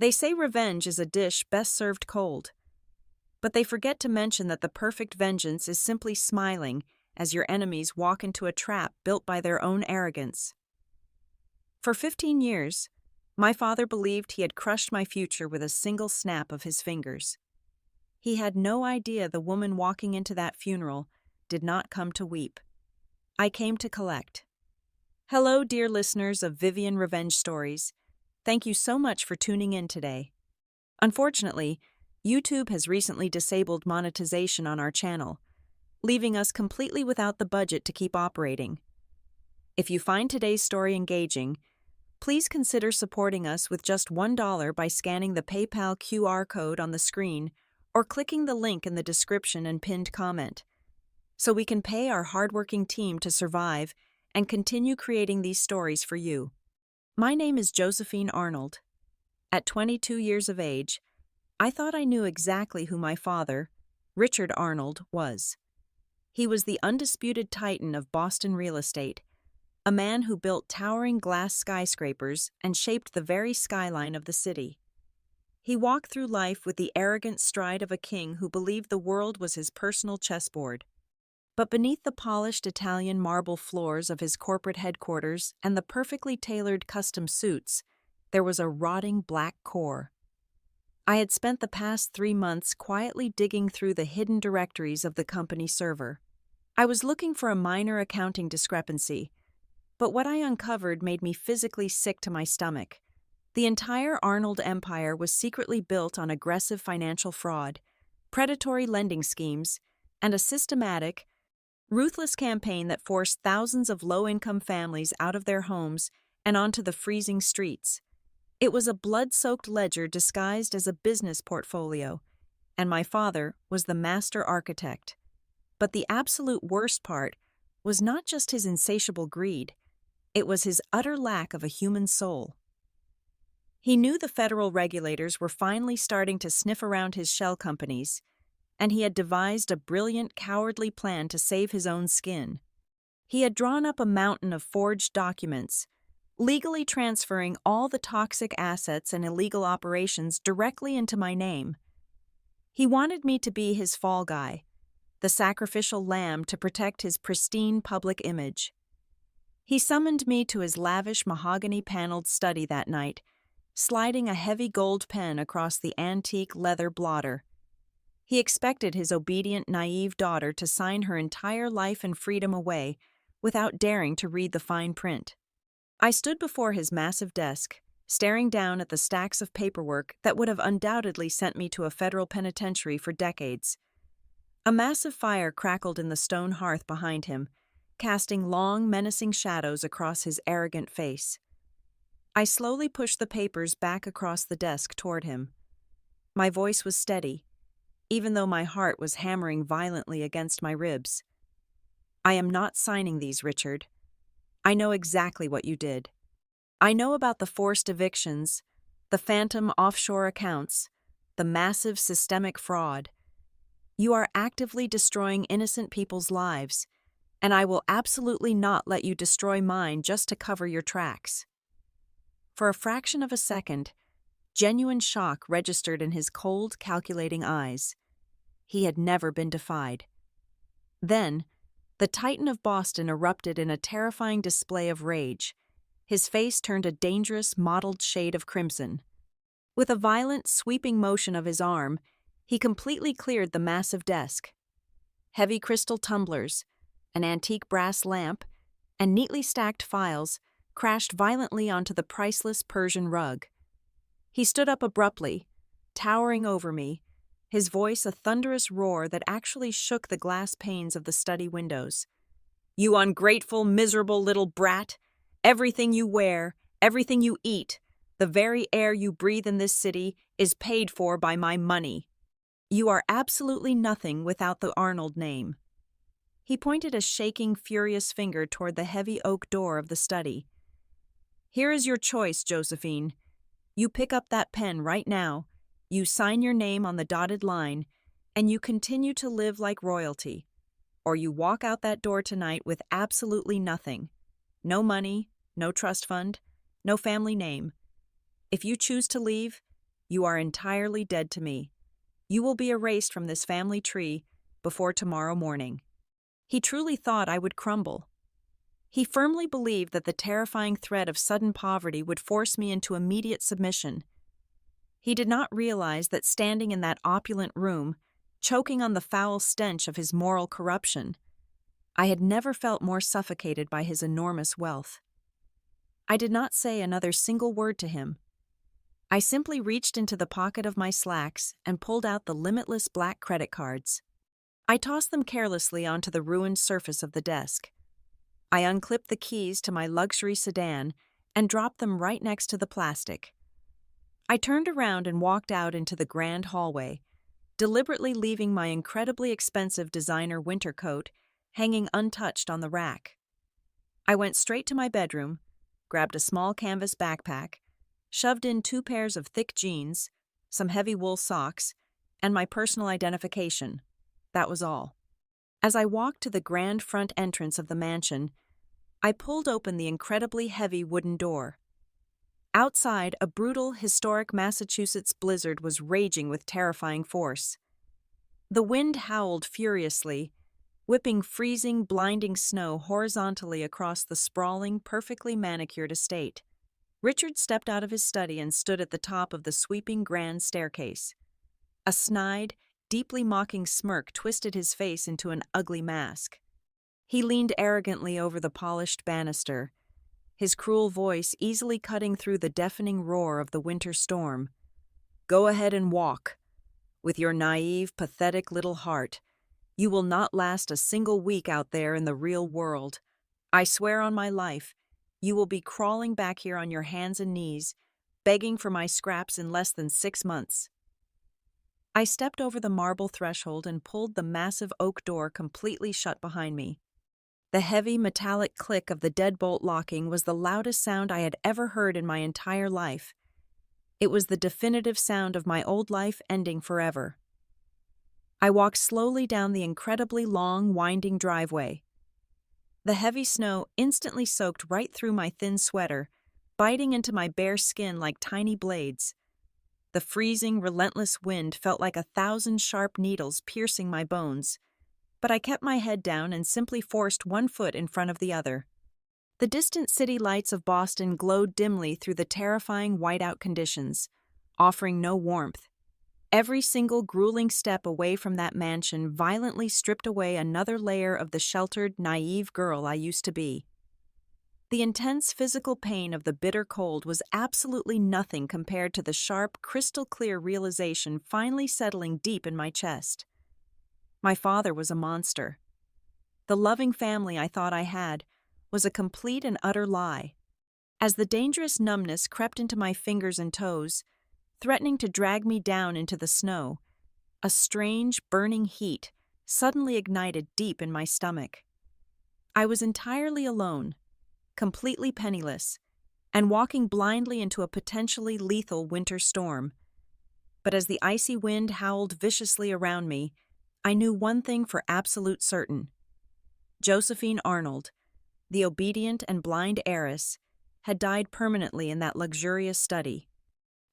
They say revenge is a dish best served cold, but they forget to mention that the perfect vengeance is simply smiling as your enemies walk into a trap built by their own arrogance. For 15 years, my father believed he had crushed my future with a single snap of his fingers. He had no idea the woman walking into that funeral did not come to weep. I came to collect. Hello, dear listeners of Vivian Revenge Stories. Thank you so much for tuning in today. Unfortunately, YouTube has recently disabled monetization on our channel, leaving us completely without the budget to keep operating. If you find today's story engaging, please consider supporting us with just $1 by scanning the PayPal QR code on the screen or clicking the link in the description and pinned comment, so we can pay our hardworking team to survive and continue creating these stories for you. My name is Josephine Arnold. At 22 years of age, I thought I knew exactly who my father, Richard Arnold, was. He was the undisputed titan of Boston real estate, a man who built towering glass skyscrapers and shaped the very skyline of the city. He walked through life with the arrogant stride of a king who believed the world was his personal chessboard. But beneath the polished Italian marble floors of his corporate headquarters and the perfectly tailored custom suits, there was a rotting black core. I had spent the past 3 months quietly digging through the hidden directories of the company server. I was looking for a minor accounting discrepancy, but what I uncovered made me physically sick to my stomach. The entire Arnold empire was secretly built on aggressive financial fraud, predatory lending schemes, and a systematic, ruthless campaign that forced thousands of low-income families out of their homes and onto the freezing streets. It was a blood-soaked ledger disguised as a business portfolio, and my father was the master architect. But the absolute worst part was not just his insatiable greed, it was his utter lack of a human soul. He knew the federal regulators were finally starting to sniff around his shell companies, and he had devised a brilliant, cowardly plan to save his own skin. He had drawn up a mountain of forged documents, legally transferring all the toxic assets and illegal operations directly into my name. He wanted me to be his fall guy, the sacrificial lamb to protect his pristine public image. He summoned me to his lavish mahogany-paneled study that night, sliding a heavy gold pen across the antique leather blotter. He expected his obedient, naive daughter to sign her entire life and freedom away without daring to read the fine print. I stood before his massive desk, staring down at the stacks of paperwork that would have undoubtedly sent me to a federal penitentiary for decades. A massive fire crackled in the stone hearth behind him, casting long, menacing shadows across his arrogant face. I slowly pushed the papers back across the desk toward him. My voice was steady, even though my heart was hammering violently against my ribs. I am not signing these, Richard. I know exactly what you did. I know about the forced evictions, the phantom offshore accounts, the massive systemic fraud. You are actively destroying innocent people's lives, and I will absolutely not let you destroy mine just to cover your tracks. For a fraction of a second, genuine shock registered in his cold, calculating eyes. He had never been defied. Then, the Titan of Boston erupted in a terrifying display of rage. His face turned a dangerous, mottled shade of crimson. With a violent, sweeping motion of his arm, he completely cleared the massive desk. Heavy crystal tumblers, an antique brass lamp, and neatly stacked files crashed violently onto the priceless Persian rug. He stood up abruptly, towering over me, his voice a thunderous roar that actually shook the glass panes of the study windows. "You ungrateful, miserable little brat! Everything you wear, everything you eat, the very air you breathe in this city is paid for by my money. You are absolutely nothing without the Arnold name." He pointed a shaking, furious finger toward the heavy oak door of the study. "Here is your choice, Josephine. You pick up that pen right now, you sign your name on the dotted line, and you continue to live like royalty. Or you walk out that door tonight with absolutely nothing. No money, no trust fund, no family name. If you choose to leave, You are entirely dead to me. You will be erased from this family tree before tomorrow morning." He truly thought I would crumble. He firmly believed that the terrifying threat of sudden poverty would force me into immediate submission. He did not realize that standing in that opulent room, choking on the foul stench of his moral corruption, I had never felt more suffocated by his enormous wealth. I did not say another single word to him. I simply reached into the pocket of my slacks and pulled out the limitless black credit cards. I tossed them carelessly onto the ruined surface of the desk. I unclipped the keys to my luxury sedan and dropped them right next to the plastic. I turned around and walked out into the grand hallway, deliberately leaving my incredibly expensive designer winter coat hanging untouched on the rack. I went straight to my bedroom, grabbed a small canvas backpack, shoved in 2 pairs of thick jeans, some heavy wool socks, and my personal identification. That was all. As I walked to the grand front entrance of the mansion, I pulled open the incredibly heavy wooden door. Outside, a brutal, historic Massachusetts blizzard was raging with terrifying force. The wind howled furiously, whipping freezing, blinding snow horizontally across the sprawling, perfectly manicured estate. Richard stepped out of his study and stood at the top of the sweeping grand staircase. A snide, deeply mocking smirk twisted his face into an ugly mask. He leaned arrogantly over the polished banister, his cruel voice easily cutting through the deafening roar of the winter storm. "Go ahead and walk. With your naive, pathetic little heart, you will not last a single week out there in the real world. I swear on my life, you will be crawling back here on your hands and knees, begging for my scraps in less than 6 months." I stepped over the marble threshold and pulled the massive oak door completely shut behind me. The heavy metallic click of the deadbolt locking was the loudest sound I had ever heard in my entire life. It was the definitive sound of my old life ending forever. I walked slowly down the incredibly long, winding driveway. The heavy snow instantly soaked right through my thin sweater, biting into my bare skin like tiny blades. The freezing, relentless wind felt like 1,000 sharp needles piercing my bones, but I kept my head down and simply forced one foot in front of the other. The distant city lights of Boston glowed dimly through the terrifying whiteout conditions, offering no warmth. Every single grueling step away from that mansion violently stripped away another layer of the sheltered, naive girl I used to be. The intense physical pain of the bitter cold was absolutely nothing compared to the sharp, crystal-clear realization finally settling deep in my chest. My father was a monster. The loving family I thought I had was a complete and utter lie. As the dangerous numbness crept into my fingers and toes, threatening to drag me down into the snow, a strange, burning heat suddenly ignited deep in my stomach. I was entirely alone, completely penniless, and walking blindly into a potentially lethal winter storm. But as the icy wind howled viciously around me, I knew one thing for absolute certain. Josephine Arnold, the obedient and blind heiress, had died permanently in that luxurious study,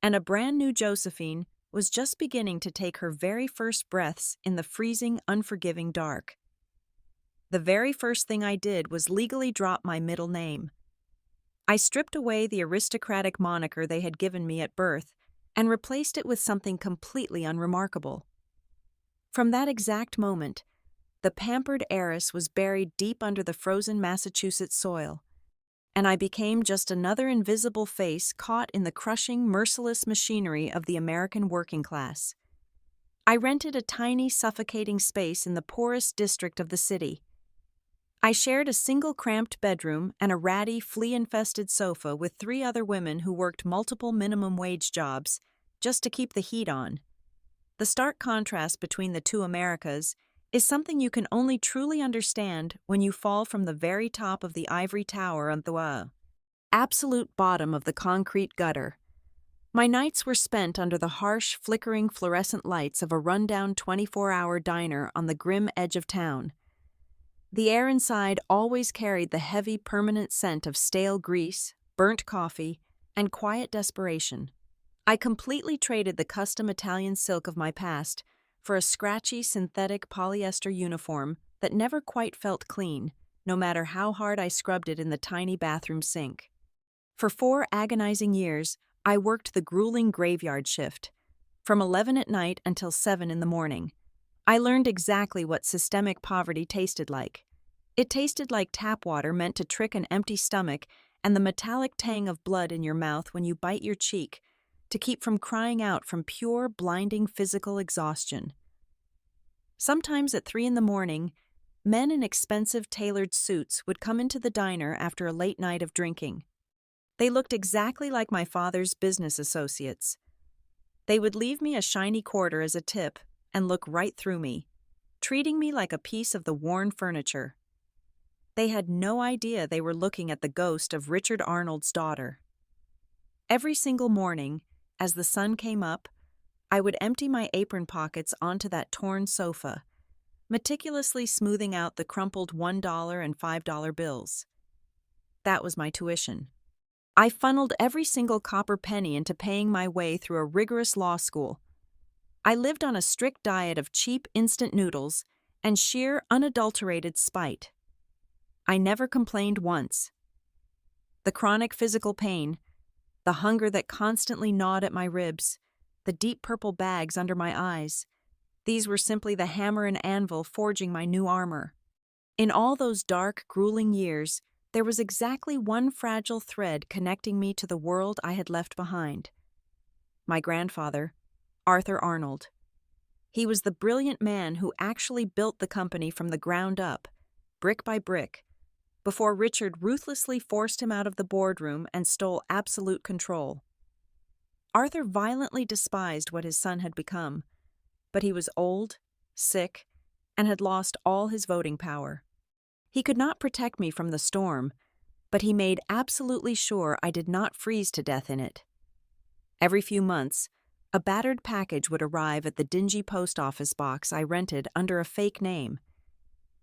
and a brand new Josephine was just beginning to take her very first breaths in the freezing, unforgiving dark. The very first thing I did was legally drop my middle name. I stripped away the aristocratic moniker they had given me at birth and replaced it with something completely unremarkable. From that exact moment, the pampered heiress was buried deep under the frozen Massachusetts soil, and I became just another invisible face caught in the crushing, merciless machinery of the American working class. I rented a tiny, suffocating space in the poorest district of the city. I shared a single cramped bedroom and a ratty, flea-infested sofa with 3 other women who worked multiple minimum wage jobs just to keep the heat on. The stark contrast between the two Americas is something you can only truly understand when you fall from the very top of the ivory tower on the absolute bottom of the concrete gutter. My nights were spent under the harsh, flickering fluorescent lights of a rundown 24-hour diner on the grim edge of town. The air inside always carried the heavy, permanent scent of stale grease, burnt coffee, and quiet desperation. I completely traded the custom Italian silk of my past for a scratchy synthetic polyester uniform that never quite felt clean, no matter how hard I scrubbed it in the tiny bathroom sink. For 4 agonizing years, I worked the grueling graveyard shift, from 11 at night until 7 in the morning. I learned exactly what systemic poverty tasted like. It tasted like tap water meant to trick an empty stomach and the metallic tang of blood in your mouth when you bite your cheek to keep from crying out from pure, blinding physical exhaustion. Sometimes at 3 in the morning, men in expensive tailored suits would come into the diner after a late night of drinking. They looked exactly like my father's business associates. They would leave me a shiny quarter as a tip and look right through me, treating me like a piece of the worn furniture. They had no idea they were looking at the ghost of Richard Arnold's daughter. Every single morning, as the sun came up, I would empty my apron pockets onto that torn sofa, meticulously smoothing out the crumpled $1 and $5 bills. That was my tuition. I funneled every single copper penny into paying my way through a rigorous law school. I lived on a strict diet of cheap instant noodles and sheer, unadulterated spite. I never complained once. The chronic physical pain, the hunger that constantly gnawed at my ribs, the deep purple bags under my eyes, these were simply the hammer and anvil forging my new armor. In all those dark, grueling years, there was exactly one fragile thread connecting me to the world I had left behind. My grandfather, Arthur Arnold. He was the brilliant man who actually built the company from the ground up, brick by brick, before Richard ruthlessly forced him out of the boardroom and stole absolute control. Arthur violently despised what his son had become, but he was old, sick, and had lost all his voting power. He could not protect me from the storm, but he made absolutely sure I did not freeze to death in it. Every few months, a battered package would arrive at the dingy post office box I rented under a fake name.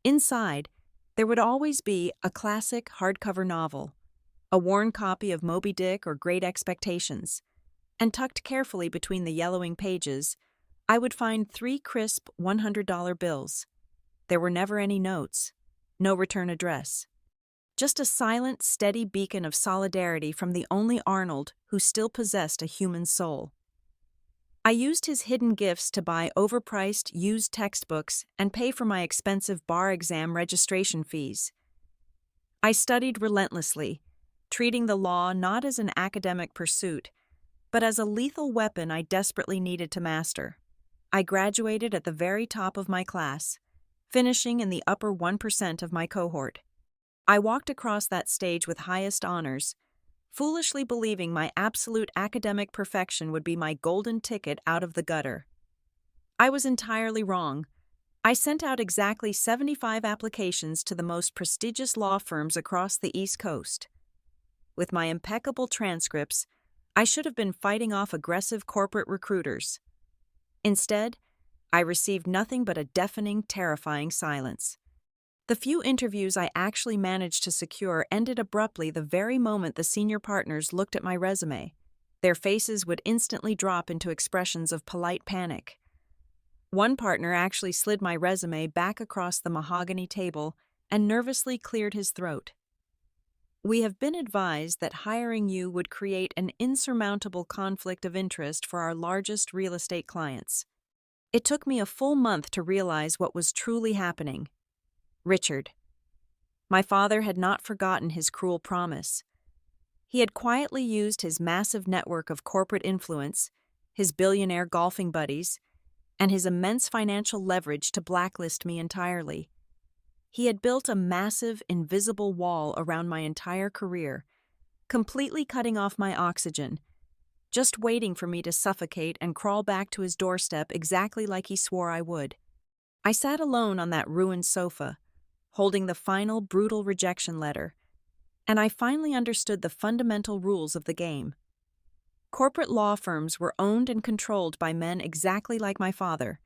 Inside, there would always be a classic hardcover novel, a worn copy of Moby Dick or Great Expectations, and tucked carefully between the yellowing pages, I would find 3 crisp $100 bills. There were never any notes, no return address. Just a silent, steady beacon of solidarity from the only Arnold who still possessed a human soul. I used his hidden gifts to buy overpriced, used textbooks and pay for my expensive bar exam registration fees. I studied relentlessly, treating the law not as an academic pursuit, but as a lethal weapon I desperately needed to master. I graduated at the very top of my class, finishing in the upper 1% of my cohort. I walked across that stage with highest honors, foolishly believing my absolute academic perfection would be my golden ticket out of the gutter. I was entirely wrong. I sent out exactly 75 applications to the most prestigious law firms across the East Coast. With my impeccable transcripts, I should have been fighting off aggressive corporate recruiters. Instead, I received nothing but a deafening, terrifying silence. The few interviews I actually managed to secure ended abruptly the very moment the senior partners looked at my resume. Their faces would instantly drop into expressions of polite panic. One partner actually slid my resume back across the mahogany table and nervously cleared his throat. "We have been advised that hiring you would create an insurmountable conflict of interest for our largest real estate clients." It took me a full month to realize what was truly happening. Richard. My father had not forgotten his cruel promise. He had quietly used his massive network of corporate influence, his billionaire golfing buddies, and his immense financial leverage to blacklist me entirely. He had built a massive, invisible wall around my entire career, completely cutting off my oxygen, just waiting for me to suffocate and crawl back to his doorstep exactly like he swore I would. I sat alone on that ruined sofa, holding the final brutal rejection letter, and I finally understood the fundamental rules of the game. Corporate law firms were owned and controlled by men exactly like my father.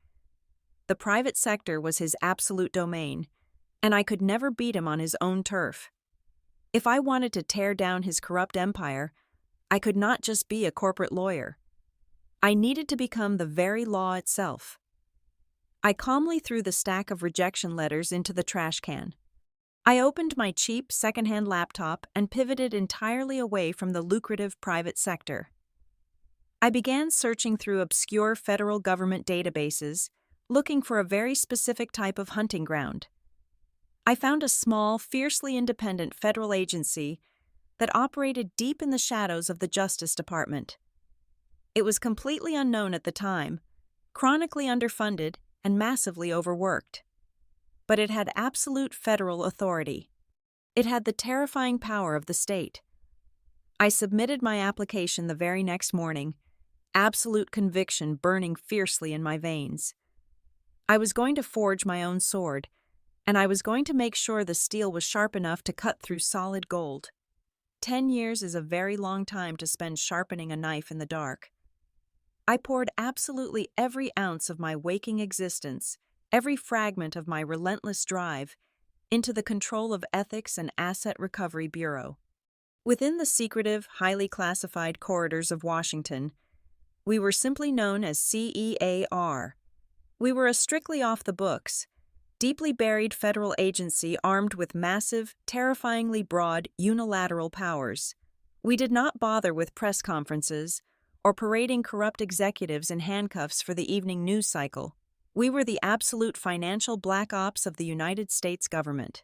The private sector was his absolute domain, and I could never beat him on his own turf. If I wanted to tear down his corrupt empire, I could not just be a corporate lawyer. I needed to become the very law itself. I calmly threw the stack of rejection letters into the trash can. I opened my cheap secondhand laptop and pivoted entirely away from the lucrative private sector. I began searching through obscure federal government databases, looking for a very specific type of hunting ground. I found a small, fiercely independent federal agency that operated deep in the shadows of the Justice Department. It was completely unknown at the time, chronically underfunded, and massively overworked. But it had absolute federal authority. It had the terrifying power of the state. I submitted my application the very next morning, absolute conviction burning fiercely in my veins. I was going to forge my own sword, and I was going to make sure the steel was sharp enough to cut through solid gold. 10 years is a very long time to spend sharpening a knife in the dark. I poured absolutely every ounce of my waking existence, every fragment of my relentless drive, into the control of Ethics and Asset Recovery Bureau. Within the secretive, highly classified corridors of Washington, we were simply known as CEAR. We were a strictly off-the-books, deeply buried federal agency armed with massive, terrifyingly broad, unilateral powers. We did not bother with press conferences or parading corrupt executives in handcuffs for the evening news cycle. We were the absolute financial black ops of the United States government.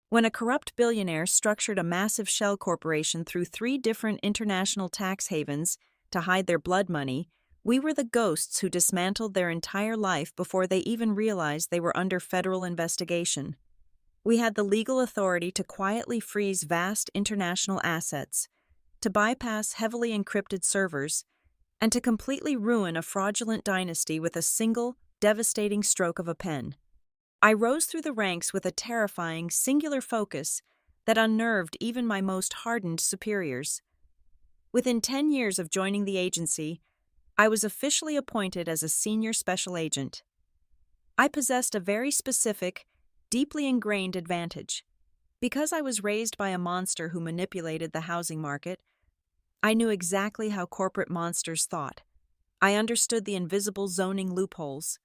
When a corrupt billionaire structured a massive shell corporation through 3 different international tax havens to hide their blood money, we were the ghosts who dismantled their entire life before they even realized they were under federal investigation. We had the legal authority to quietly freeze vast international assets, to bypass heavily encrypted servers, and to completely ruin a fraudulent dynasty with a single, devastating stroke of a pen. I rose through the ranks with a terrifying, singular focus that unnerved even my most hardened superiors. Within 10 years of joining the agency, I was officially appointed as a senior special agent. I possessed a very specific, deeply ingrained advantage. Because I was raised by a monster who manipulated the housing market, I knew exactly how corporate monsters thought. I understood the invisible zoning loopholes,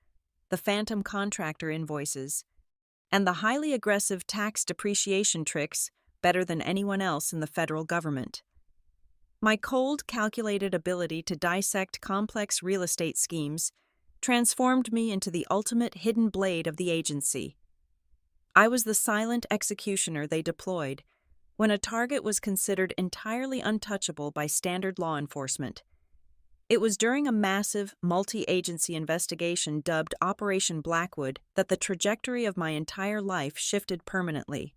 the phantom contractor invoices, and the highly aggressive tax depreciation tricks better than anyone else in the federal government. My cold, calculated ability to dissect complex real estate schemes transformed me into the ultimate hidden blade of the agency. I was the silent executioner they deployed when a target was considered entirely untouchable by standard law enforcement. It was during a massive, multi-agency investigation dubbed Operation Blackwood that the trajectory of my entire life shifted permanently.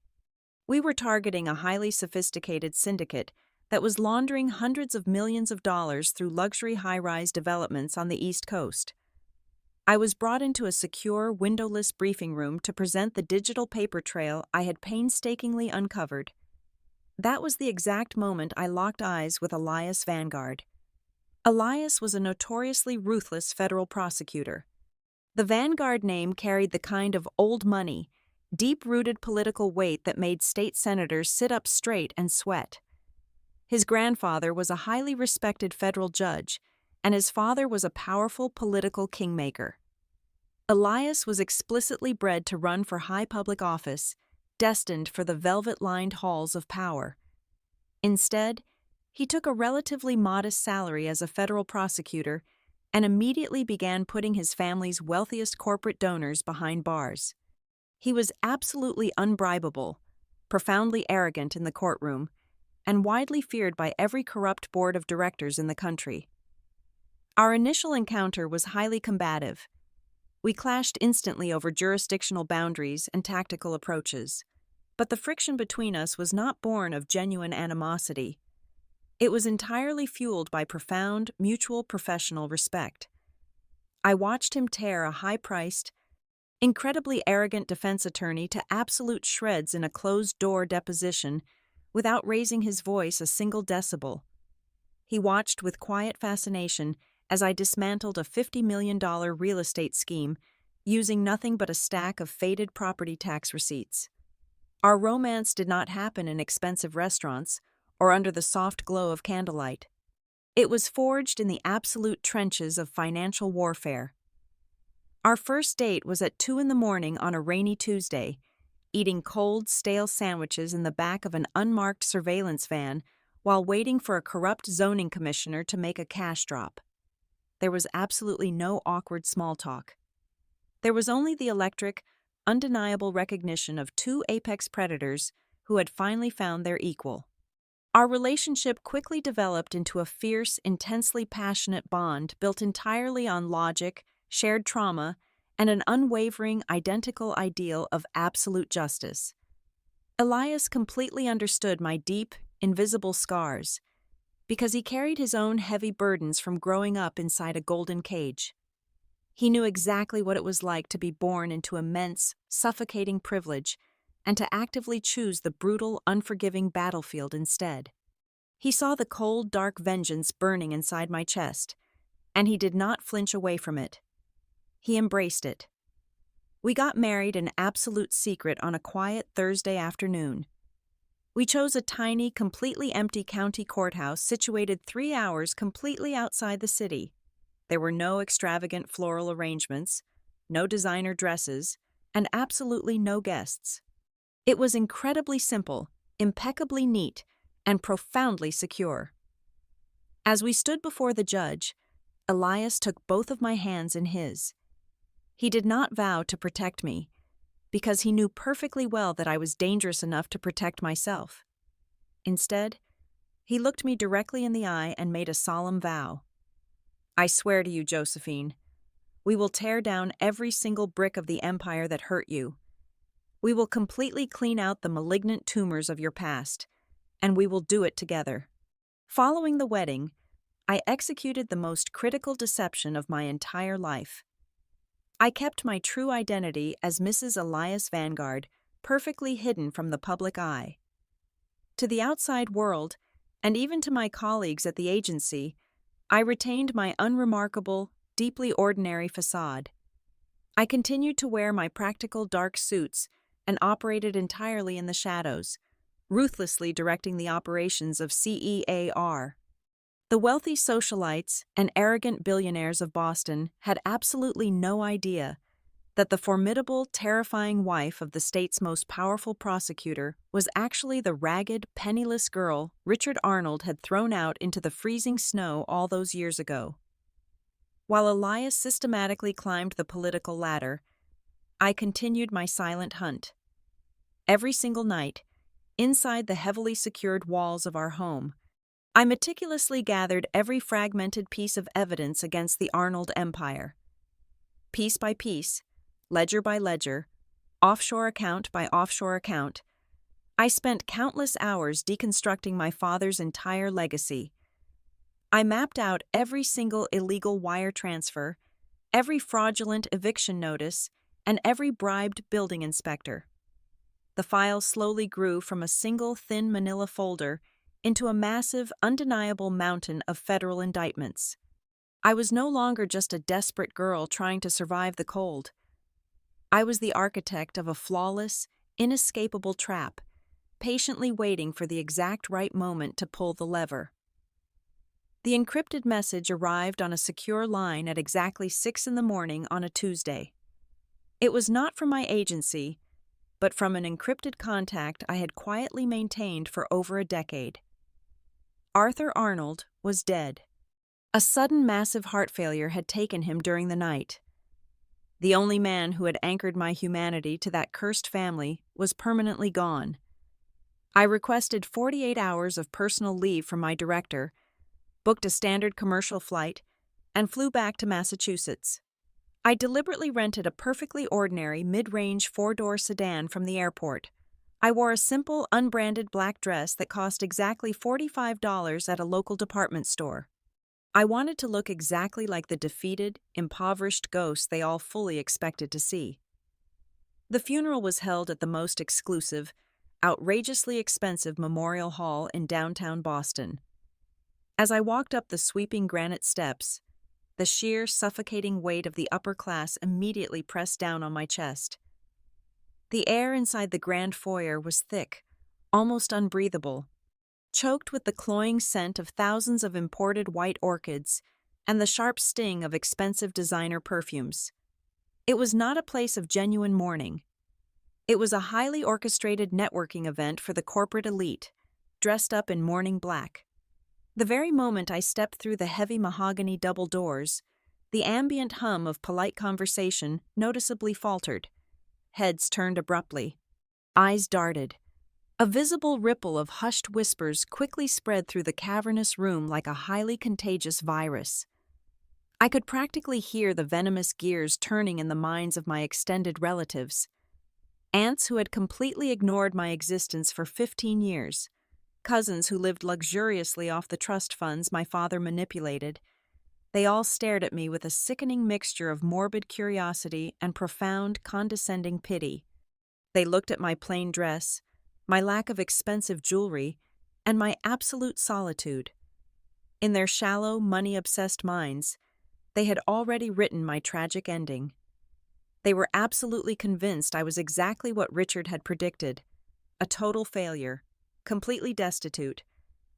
We were targeting a highly sophisticated syndicate that was laundering hundreds of millions of dollars through luxury high-rise developments on the East Coast. I was brought into a secure, windowless briefing room to present the digital paper trail I had painstakingly uncovered. That was the exact moment I locked eyes with Elias Vanguard. Elias was a notoriously ruthless federal prosecutor. The Vanguard name carried the kind of old money, deep-rooted political weight that made state senators sit up straight and sweat. His grandfather was a highly respected federal judge, and his father was a powerful political kingmaker. Elias was explicitly bred to run for high public office, destined for the velvet-lined halls of power. Instead, he took a relatively modest salary as a federal prosecutor and immediately began putting his family's wealthiest corporate donors behind bars. He was absolutely unbribable, profoundly arrogant in the courtroom, and widely feared by every corrupt board of directors in the country. Our initial encounter was highly combative. We clashed instantly over jurisdictional boundaries and tactical approaches, but the friction between us was not born of genuine animosity. It was entirely fueled by profound, mutual professional respect. I watched him tear a high-priced, incredibly arrogant defense attorney to absolute shreds in a closed-door deposition without raising his voice a single decibel. He watched with quiet fascination as I dismantled a $50 million real estate scheme using nothing but a stack of faded property tax receipts. Our romance did not happen in expensive restaurants or under the soft glow of candlelight. It was forged in the absolute trenches of financial warfare. Our first date was at 2 in the morning on a rainy Tuesday, eating cold, stale sandwiches in the back of an unmarked surveillance van while waiting for a corrupt zoning commissioner to make a cash drop. There was absolutely no awkward small talk. There was only the electric, undeniable recognition of two apex predators who had finally found their equal. Our relationship quickly developed into a fierce, intensely passionate bond built entirely on logic, shared trauma, and an unwavering, identical ideal of absolute justice. Elias completely understood my deep, invisible scars, because he carried his own heavy burdens from growing up inside a golden cage. He knew exactly what it was like to be born into immense, suffocating privilege and to actively choose the brutal, unforgiving battlefield instead. He saw the cold, dark vengeance burning inside my chest, and he did not flinch away from it. He embraced it. We got married in absolute secret on a quiet Thursday afternoon. We chose a tiny, completely empty county courthouse situated 3 hours completely outside the city. There were no extravagant floral arrangements, no designer dresses, and absolutely no guests. It was incredibly simple, impeccably neat, and profoundly secure. As we stood before the judge, Elias took both of my hands in his. He did not vow to protect me, because he knew perfectly well that I was dangerous enough to protect myself. Instead, he looked me directly in the eye and made a solemn vow. "I swear to you, Josephine, we will tear down every single brick of the empire that hurt you. We will completely clean out the malignant tumors of your past, and we will do it together." Following the wedding, I executed the most critical deception of my entire life. I kept my true identity as Mrs. Elias Vanguard perfectly hidden from the public eye. To the outside world, and even to my colleagues at the agency, I retained my unremarkable, deeply ordinary facade. I continued to wear my practical dark suits and operated entirely in the shadows, ruthlessly directing the operations of CEAR. The wealthy socialites and arrogant billionaires of Boston had absolutely no idea that the formidable, terrifying wife of the state's most powerful prosecutor was actually the ragged, penniless girl Richard Arnold had thrown out into the freezing snow all those years ago. While Elias systematically climbed the political ladder, I continued my silent hunt. Every single night, inside the heavily secured walls of our home, I meticulously gathered every fragmented piece of evidence against the Arnold empire. Piece by piece, ledger by ledger, offshore account by offshore account, I spent countless hours deconstructing my father's entire legacy. I mapped out every single illegal wire transfer, every fraudulent eviction notice, and every bribed building inspector. The file slowly grew from a single thin manila folder into a massive, undeniable mountain of federal indictments. I was no longer just a desperate girl trying to survive the cold. I was the architect of a flawless, inescapable trap, patiently waiting for the exact right moment to pull the lever. The encrypted message arrived on a secure line at exactly 6 in the morning on a Tuesday. It was not from my agency, but from an encrypted contact I had quietly maintained for over a decade. Arthur Arnold was dead. A sudden massive heart failure had taken him during the night. The only man who had anchored my humanity to that cursed family was permanently gone. I requested 48 hours of personal leave from my director, booked a standard commercial flight, and flew back to Massachusetts. I deliberately rented a perfectly ordinary mid-range 4-door sedan from the airport. I wore a simple, unbranded black dress that cost exactly $45 at a local department store. I wanted to look exactly like the defeated, impoverished ghost they all fully expected to see. The funeral was held at the most exclusive, outrageously expensive memorial hall in downtown Boston. As I walked up the sweeping granite steps, the sheer, suffocating weight of the upper class immediately pressed down on my chest. The air inside the grand foyer was thick, almost unbreathable. choked with the cloying scent of thousands of imported white orchids and the sharp sting of expensive designer perfumes. It was not a place of genuine mourning. It was a highly orchestrated networking event for the corporate elite, dressed up in mourning black. The very moment I stepped through the heavy mahogany double doors, the ambient hum of polite conversation noticeably faltered. Heads turned abruptly. Eyes darted. A visible ripple of hushed whispers quickly spread through the cavernous room like a highly contagious virus. I could practically hear the venomous gears turning in the minds of my extended relatives. Aunts who had completely ignored my existence for 15 years, cousins who lived luxuriously off the trust funds my father manipulated. They all stared at me with a sickening mixture of morbid curiosity and profound, condescending pity. They looked at my plain dress, my lack of expensive jewelry, and my absolute solitude. In their shallow, money-obsessed minds, they had already written my tragic ending. They were absolutely convinced I was exactly what Richard had predicted, a total failure, completely destitute,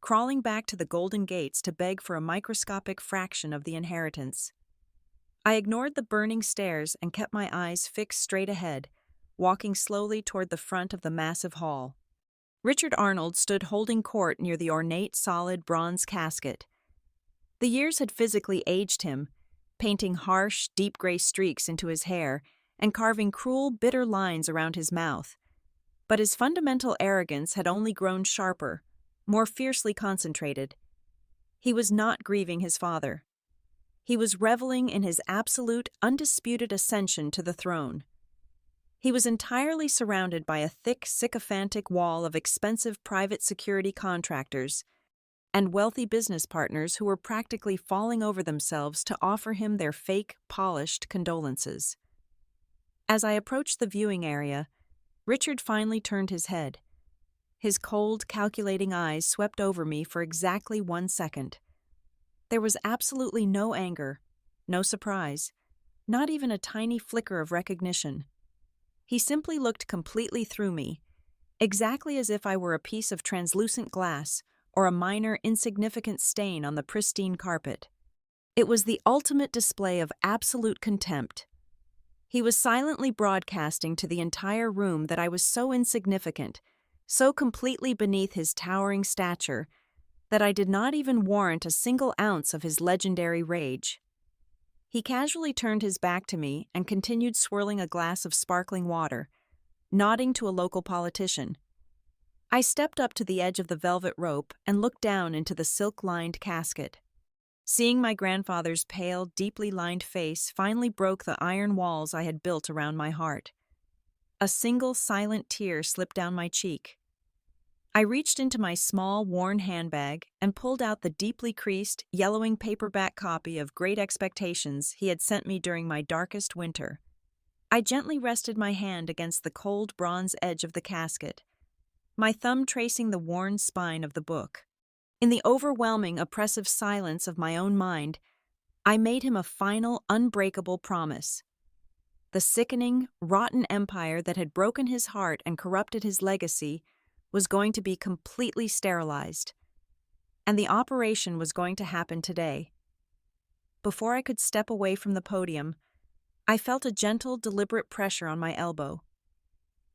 crawling back to the Golden Gates to beg for a microscopic fraction of the inheritance. I ignored the burning stairs and kept my eyes fixed straight ahead, walking slowly toward the front of the massive hall. Richard Arnold stood holding court near the ornate, solid bronze casket. The years had physically aged him, painting harsh, deep gray streaks into his hair and carving cruel, bitter lines around his mouth. But his fundamental arrogance had only grown sharper, more fiercely concentrated. He was not grieving his father. He was reveling in his absolute, undisputed ascension to the throne. He was entirely surrounded by a thick, sycophantic wall of expensive private security contractors and wealthy business partners who were practically falling over themselves to offer him their fake, polished condolences. As I approached the viewing area, Richard finally turned his head. His cold, calculating eyes swept over me for exactly 1 second. There was absolutely no anger, no surprise, not even a tiny flicker of recognition. He simply looked completely through me, exactly as if I were a piece of translucent glass or a minor, insignificant stain on the pristine carpet. It was the ultimate display of absolute contempt. He was silently broadcasting to the entire room that I was so insignificant, so completely beneath his towering stature, that I did not even warrant a single ounce of his legendary rage. He casually turned his back to me and continued swirling a glass of sparkling water, nodding to a local politician. I stepped up to the edge of the velvet rope and looked down into the silk-lined casket. Seeing my grandfather's pale, deeply lined face finally broke the iron walls I had built around my heart. A single silent tear slipped down my cheek. I reached into my small, worn handbag and pulled out the deeply creased, yellowing paperback copy of Great Expectations he had sent me during my darkest winter. I gently rested my hand against the cold bronze edge of the casket, my thumb tracing the worn spine of the book. In the overwhelming, oppressive silence of my own mind, I made him a final, unbreakable promise. The sickening, rotten empire that had broken his heart and corrupted his legacy was going to be completely sterilized, and the operation was going to happen today. Before I could step away from the podium, I felt a gentle, deliberate pressure on my elbow.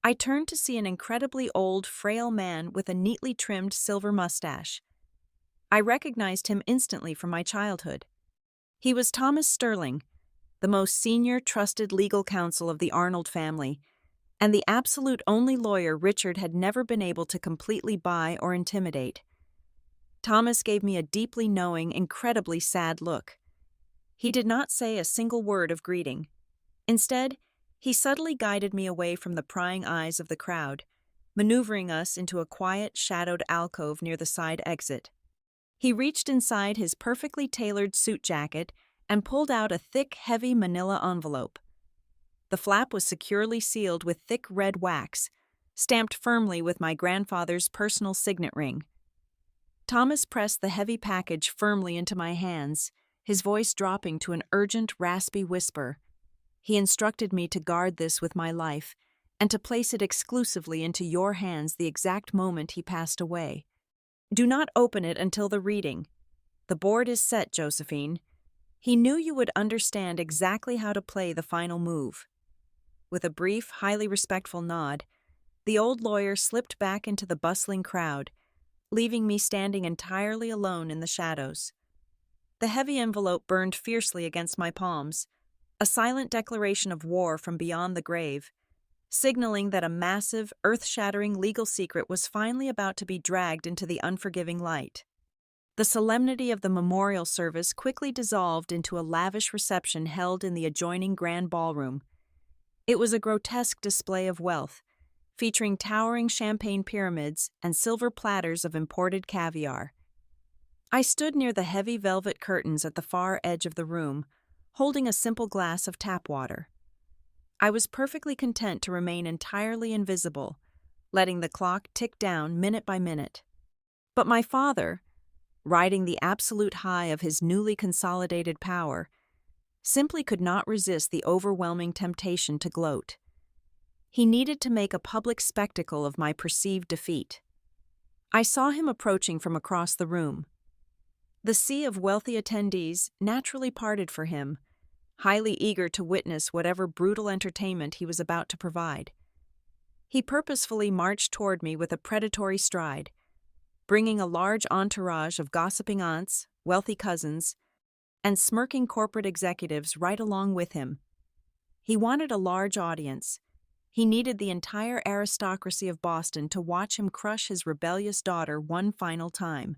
I turned to see an incredibly old, frail man with a neatly trimmed silver mustache. I recognized him instantly from my childhood. He was Thomas Sterling, the most senior, trusted legal counsel of the Arnold family, and the absolute only lawyer Richard had never been able to completely buy or intimidate. Thomas gave me a deeply knowing, incredibly sad look. He did not say a single word of greeting. Instead, he subtly guided me away from the prying eyes of the crowd, maneuvering us into a quiet, shadowed alcove near the side exit. He reached inside his perfectly tailored suit jacket and pulled out a thick, heavy manila envelope. The flap was securely sealed with thick red wax, stamped firmly with my grandfather's personal signet ring. Thomas pressed the heavy package firmly into my hands, his voice dropping to an urgent, raspy whisper. He instructed me to guard this with my life and to place it exclusively into your hands the exact moment he passed away. Do not open it until the reading. The board is set, Josephine. He knew you would understand exactly how to play the final move. With a brief, highly respectful nod, the old lawyer slipped back into the bustling crowd, leaving me standing entirely alone in the shadows. The heavy envelope burned fiercely against my palms, a silent declaration of war from beyond the grave, signaling that a massive, earth-shattering legal secret was finally about to be dragged into the unforgiving light. The solemnity of the memorial service quickly dissolved into a lavish reception held in the adjoining grand ballroom. It was a grotesque display of wealth, featuring towering champagne pyramids and silver platters of imported caviar. I stood near the heavy velvet curtains at the far edge of the room, holding a simple glass of tap water. I was perfectly content to remain entirely invisible, letting the clock tick down minute by minute. But my father, riding the absolute high of his newly consolidated power, simply could not resist the overwhelming temptation to gloat. He needed to make a public spectacle of my perceived defeat. I saw him approaching from across the room. The sea of wealthy attendees naturally parted for him, highly eager to witness whatever brutal entertainment he was about to provide. He purposefully marched toward me with a predatory stride, bringing a large entourage of gossiping aunts, wealthy cousins, and smirking corporate executives right along with him. He wanted a large audience. He needed the entire aristocracy of Boston to watch him crush his rebellious daughter one final time.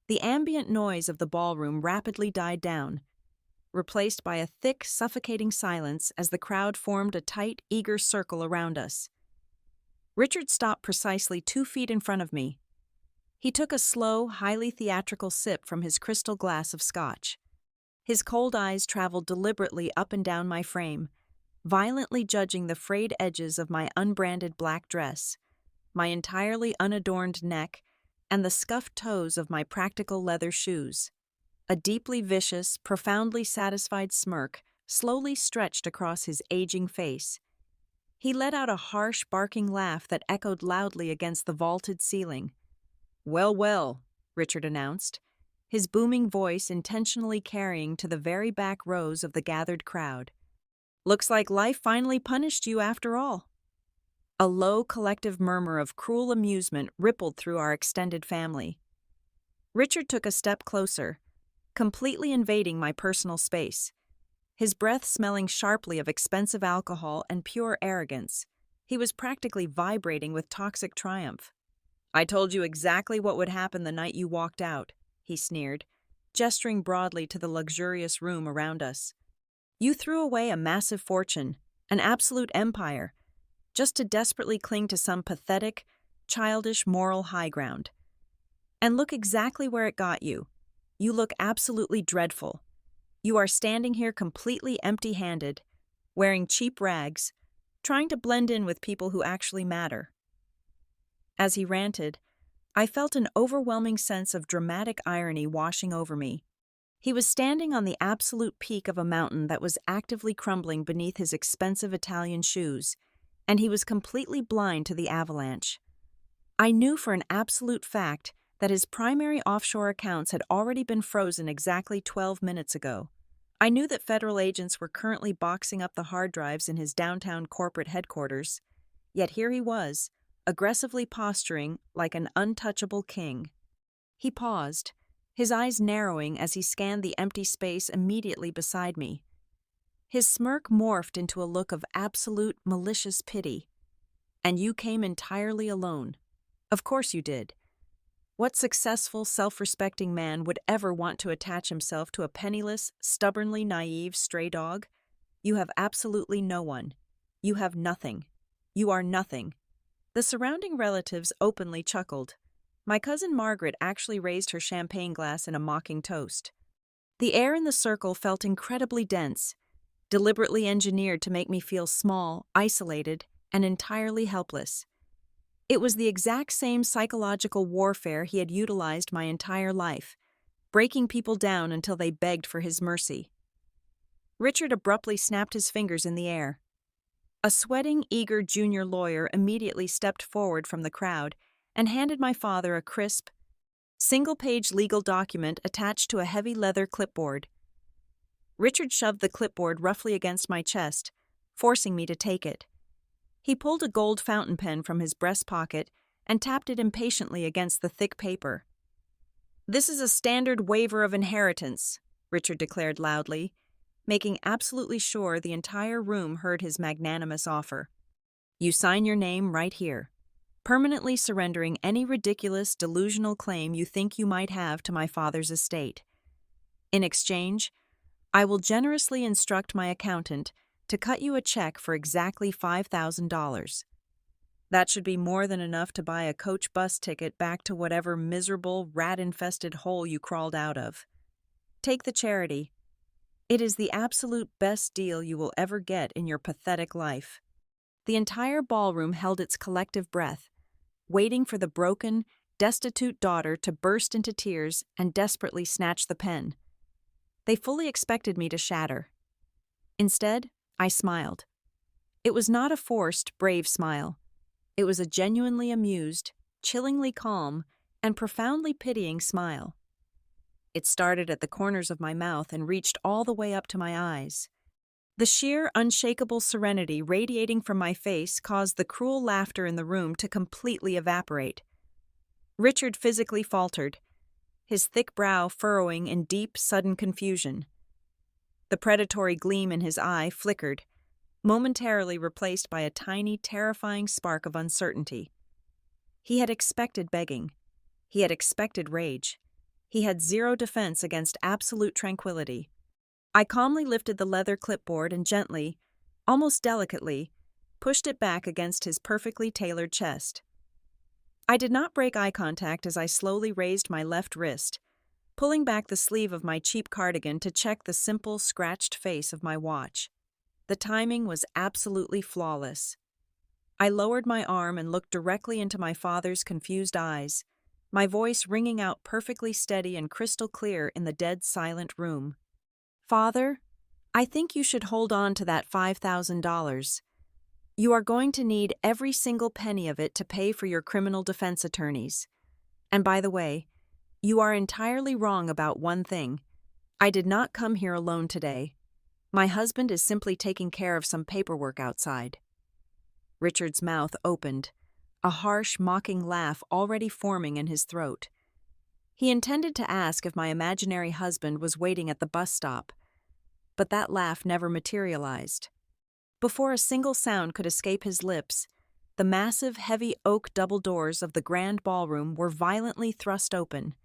The ambient noise of the ballroom rapidly died down, replaced by a thick, suffocating silence as the crowd formed a tight, eager circle around us. Richard stopped precisely 2 feet in front of me. He took a slow, highly theatrical sip from his crystal glass of scotch. His cold eyes traveled deliberately up and down my frame, violently judging the frayed edges of my unbranded black dress, my entirely unadorned neck, and the scuffed toes of my practical leather shoes. A deeply vicious, profoundly satisfied smirk slowly stretched across his aging face. He let out a harsh, barking laugh that echoed loudly against the vaulted ceiling. "Well, well," Richard announced, his booming voice intentionally carrying to the very back rows of the gathered crowd. "Looks like life finally punished you after all." A low, collective murmur of cruel amusement rippled through our extended family. Richard took a step closer, completely invading my personal space, his breath smelling sharply of expensive alcohol and pure arrogance. He was practically vibrating with toxic triumph. "I told you exactly what would happen the night you walked out," he sneered, gesturing broadly to the luxurious room around us. "You threw away a massive fortune, an absolute empire, just to desperately cling to some pathetic, childish moral high ground. And look exactly where it got you. You look absolutely dreadful. You are standing here completely empty-handed, wearing cheap rags, trying to blend in with people who actually matter." As he ranted, I felt an overwhelming sense of dramatic irony washing over me. He was standing on the absolute peak of a mountain that was actively crumbling beneath his expensive Italian shoes, and he was completely blind to the avalanche. I knew for an absolute fact that his primary offshore accounts had already been frozen exactly 12 minutes ago. I knew that federal agents were currently boxing up the hard drives in his downtown corporate headquarters, yet here he was, aggressively posturing like an untouchable king. He paused, his eyes narrowing as he scanned the empty space immediately beside me. His smirk morphed into a look of absolute malicious pity. "And you came entirely alone. Of course you did. What successful, self-respecting man would ever want to attach himself to a penniless, stubbornly naive stray dog? You have absolutely no one. You have nothing. You are nothing." The surrounding relatives openly chuckled. My cousin Margaret actually raised her champagne glass in a mocking toast. The air in the circle felt incredibly dense, deliberately engineered to make me feel small, isolated, and entirely helpless. It was the exact same psychological warfare he had utilized my entire life, breaking people down until they begged for his mercy. Richard abruptly snapped his fingers in the air. A sweating, eager junior lawyer immediately stepped forward from the crowd and handed my father a crisp, Single-page legal document attached to a heavy leather clipboard. Richard shoved the clipboard roughly against my chest, forcing me to take it. He pulled a gold fountain pen from his breast pocket and tapped it impatiently against the thick paper. "This is a standard waiver of inheritance," Richard declared loudly, making absolutely sure the entire room heard his magnanimous offer. "You sign your name right here, permanently surrendering any ridiculous, delusional claim you think you might have to my father's estate. In exchange, I will generously instruct my accountant to cut you a check for exactly $5,000. That should be more than enough to buy a coach bus ticket back to whatever miserable, rat-infested hole you crawled out of. Take the charity. It is the absolute best deal you will ever get in your pathetic life." The entire ballroom held its collective breath, waiting for the broken, destitute daughter to burst into tears and desperately snatch the pen. They fully expected me to shatter. Instead, I smiled. It was not a forced, brave smile. It was a genuinely amused, chillingly calm, and profoundly pitying smile. It started at the corners of my mouth and reached all the way up to my eyes. The sheer, unshakable serenity radiating from my face caused the cruel laughter in the room to completely evaporate. Richard physically faltered, his thick brow furrowing in deep, sudden confusion. The predatory gleam in his eye flickered, momentarily replaced by a tiny, terrifying spark of uncertainty. He had expected begging. He had expected rage. He had zero defense against absolute tranquility. I calmly lifted the leather clipboard and gently, almost delicately, pushed it back against his perfectly tailored chest. I did not break eye contact as I slowly raised my left wrist, pulling back the sleeve of my cheap cardigan to check the simple, scratched face of my watch. The timing was absolutely flawless. I lowered my arm and looked directly into my father's confused eyes, my voice ringing out perfectly steady and crystal clear in the dead silent room. "Father, I think you should hold on to that $5,000. You are going to need every single penny of it to pay for your criminal defense attorneys. And by the way, you are entirely wrong about one thing. I did not come here alone today. My husband is simply taking care of some paperwork outside." Richard's mouth opened, a harsh, mocking laugh already forming in his throat. He intended to ask if my imaginary husband was waiting at the bus stop, but that laugh never materialized. Before a single sound could escape his lips, the massive, heavy oak double doors of the grand ballroom were violently thrust open.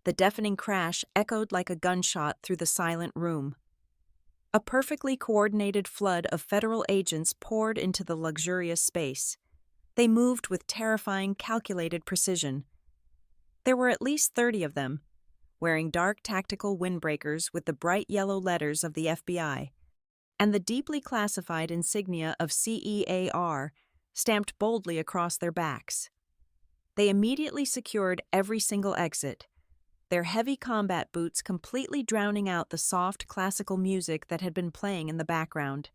The deafening crash echoed like a gunshot through the silent room. A perfectly coordinated flood of federal agents poured into the luxurious space. They moved with terrifying, calculated precision. There were at least 30 of them, wearing dark tactical windbreakers with the bright yellow letters of the FBI, and the deeply classified insignia of CEAR stamped boldly across their backs. They immediately secured every single exit, their heavy combat boots completely drowning out the soft classical music that had been playing in the background.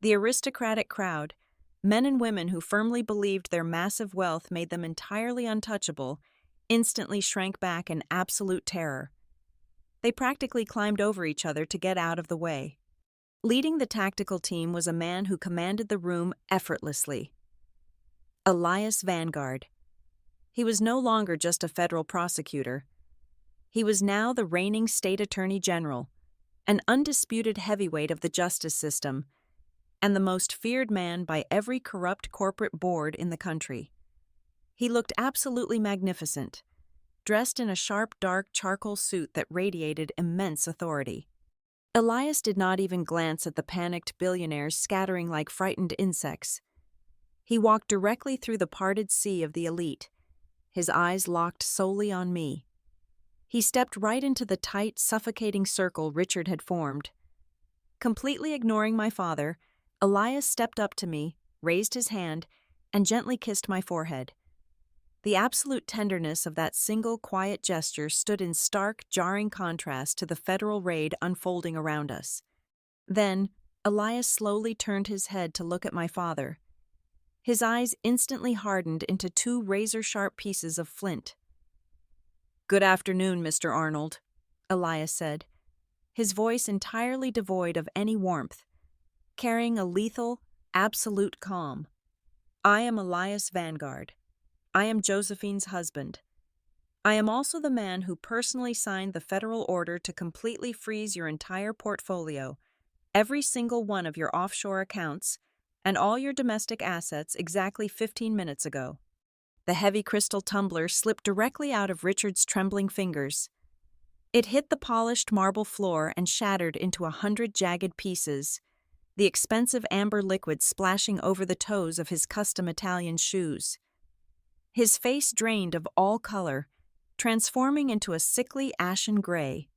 The aristocratic crowd, men and women who firmly believed their massive wealth made them entirely untouchable, instantly shrank back in absolute terror. They practically climbed over each other to get out of the way. Leading the tactical team was a man who commanded the room effortlessly. Elias Vanguard. He was no longer just a federal prosecutor. He was now the reigning state attorney general, an undisputed heavyweight of the justice system, and the most feared man by every corrupt corporate board in the country. He looked absolutely magnificent, dressed in a sharp, dark charcoal suit that radiated immense authority. Elias did not even glance at the panicked billionaires scattering like frightened insects. He walked directly through the parted sea of the elite, his eyes locked solely on me. He stepped right into the tight, suffocating circle Richard had formed. Completely ignoring my father, Elias stepped up to me, raised his hand, and gently kissed my forehead. The absolute tenderness of that single quiet gesture stood in stark, jarring contrast to the federal raid unfolding around us. Then, Elias slowly turned his head to look at my father. His eyes instantly hardened into two razor-sharp pieces of flint. Good afternoon, Mr. Arnold, Elias said, his voice entirely devoid of any warmth, carrying a lethal, absolute calm. I am Elias Vanguard. I am Josephine's husband. I am also the man who personally signed the federal order to completely freeze your entire portfolio, every single one of your offshore accounts, and all your domestic assets exactly 15 minutes ago. The heavy crystal tumbler slipped directly out of Richard's trembling fingers. It hit the polished marble floor and shattered into 100 jagged pieces, the expensive amber liquid splashing over the toes of his custom Italian shoes. His face drained of all color, transforming into a sickly ashen gray.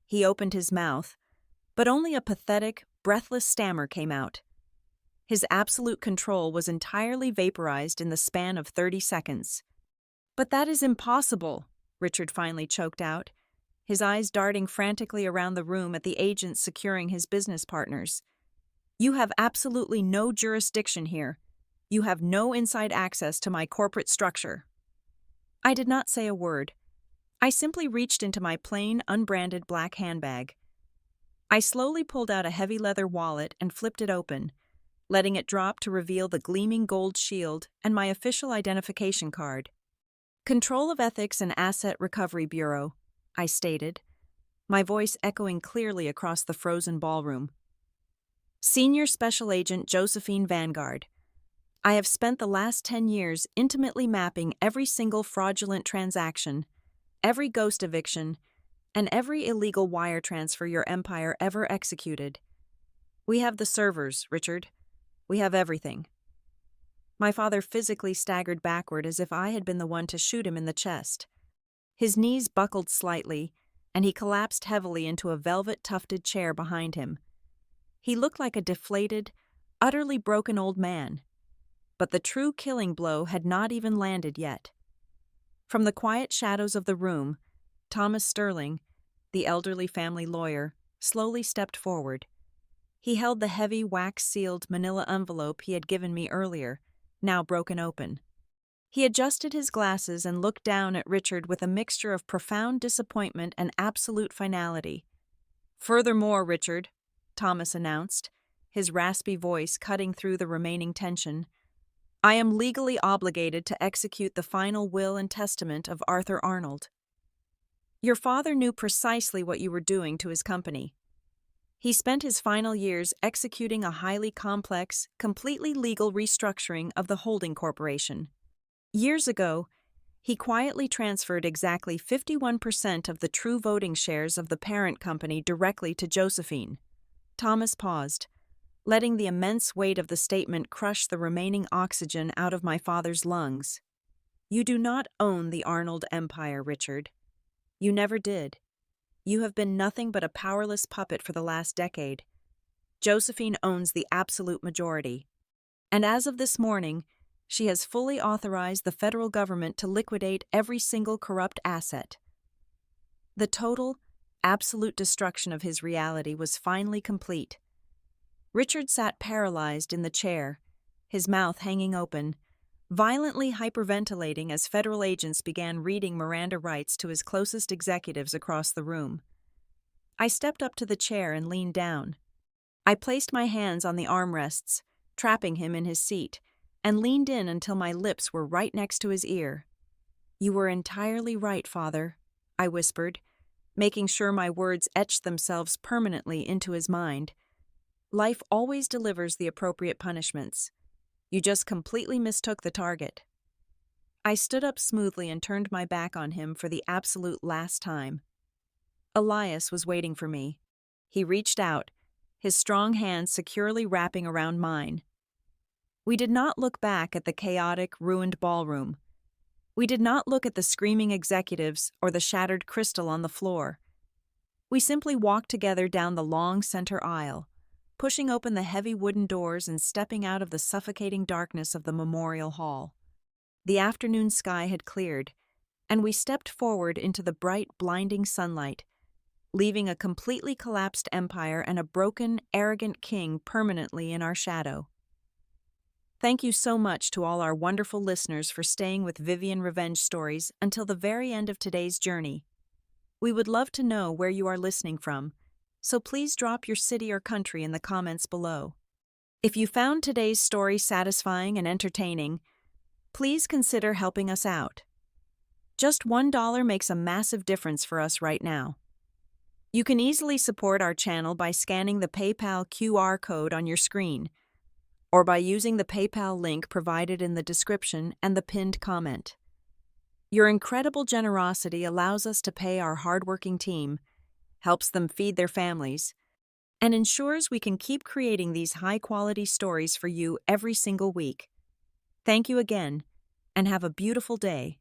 He opened his mouth, but only a pathetic, breathless stammer came out. His absolute control was entirely vaporized in the span of 30 seconds. "But that is impossible," Richard finally choked out, his eyes darting frantically around the room at the agents securing his business partners. "You have absolutely no jurisdiction here. You have no inside access to my corporate structure." I did not say a word. I simply reached into my plain, unbranded black handbag. I slowly pulled out a heavy leather wallet and flipped it open, letting it drop to reveal the gleaming gold shield and my official identification card. "Control of Ethics and Asset Recovery Bureau," I stated, my voice echoing clearly across the frozen ballroom. "Senior Special Agent Josephine Vanguard. I have spent the last 10 years intimately mapping every single fraudulent transaction, every ghost eviction, and every illegal wire transfer your empire ever executed. We have the servers, Richard. We have everything." My father physically staggered backward as if I had been the one to shoot him in the chest. His knees buckled slightly, and he collapsed heavily into a velvet-tufted chair behind him. He looked like a deflated, utterly broken old man. But the true killing blow had not even landed yet. From the quiet shadows of the room, Thomas Sterling, the elderly family lawyer, slowly stepped forward. He held the heavy wax-sealed manila envelope he had given me earlier, now broken open. He adjusted his glasses and looked down at Richard with a mixture of profound disappointment and absolute finality. "Furthermore, Richard," Thomas announced, his raspy voice cutting through the remaining tension, "I am legally obligated to execute the final will and testament of Arthur Arnold. Your father knew precisely what you were doing to his company. He spent his final years executing a highly complex, completely legal restructuring of the holding corporation. Years ago, he quietly transferred exactly 51% of the true voting shares of the parent company directly to Josephine." Thomas paused, letting the immense weight of the statement crush the remaining oxygen out of my father's lungs. "You do not own the Arnold Empire, Richard. You never did. You have been nothing but a powerless puppet for the last decade. Josephine owns the absolute majority. And as of this morning, she has fully authorized the federal government to liquidate every single corrupt asset." The total, absolute destruction of his reality was finally complete. Richard sat paralyzed in the chair, his mouth hanging open, violently hyperventilating as federal agents began reading Miranda rights to his closest executives across the room. I stepped up to the chair and leaned down. I placed my hands on the armrests, trapping him in his seat, and leaned in until my lips were right next to his ear. "You were entirely right, Father," I whispered, making sure my words etched themselves permanently into his mind. "Life always delivers the appropriate punishments. You just completely mistook the target." I stood up smoothly and turned my back on him for the absolute last time. Elias was waiting for me. He reached out, his strong hands securely wrapping around mine. We did not look back at the chaotic, ruined ballroom. We did not look at the screaming executives or the shattered crystal on the floor. We simply walked together down the long center aisle, pushing open the heavy wooden doors and stepping out of the suffocating darkness of the memorial hall. The afternoon sky had cleared, and we stepped forward into the bright, blinding sunlight, leaving a completely collapsed empire and a broken, arrogant king permanently in our shadow. Thank you so much to all our wonderful listeners for staying with Vivian Revenge Stories until the very end of today's journey. We would love to know where you are listening from, so please drop your city or country in the comments below. If you found today's story satisfying and entertaining, please consider helping us out. Just $1 makes a massive difference for us right now. You can easily support our channel by scanning the PayPal QR code on your screen, or by using the PayPal link provided in the description and the pinned comment. Your incredible generosity allows us to pay our hardworking team, helps them feed their families, and ensures we can keep creating these high-quality stories for you every single week. Thank you again, and have a beautiful day.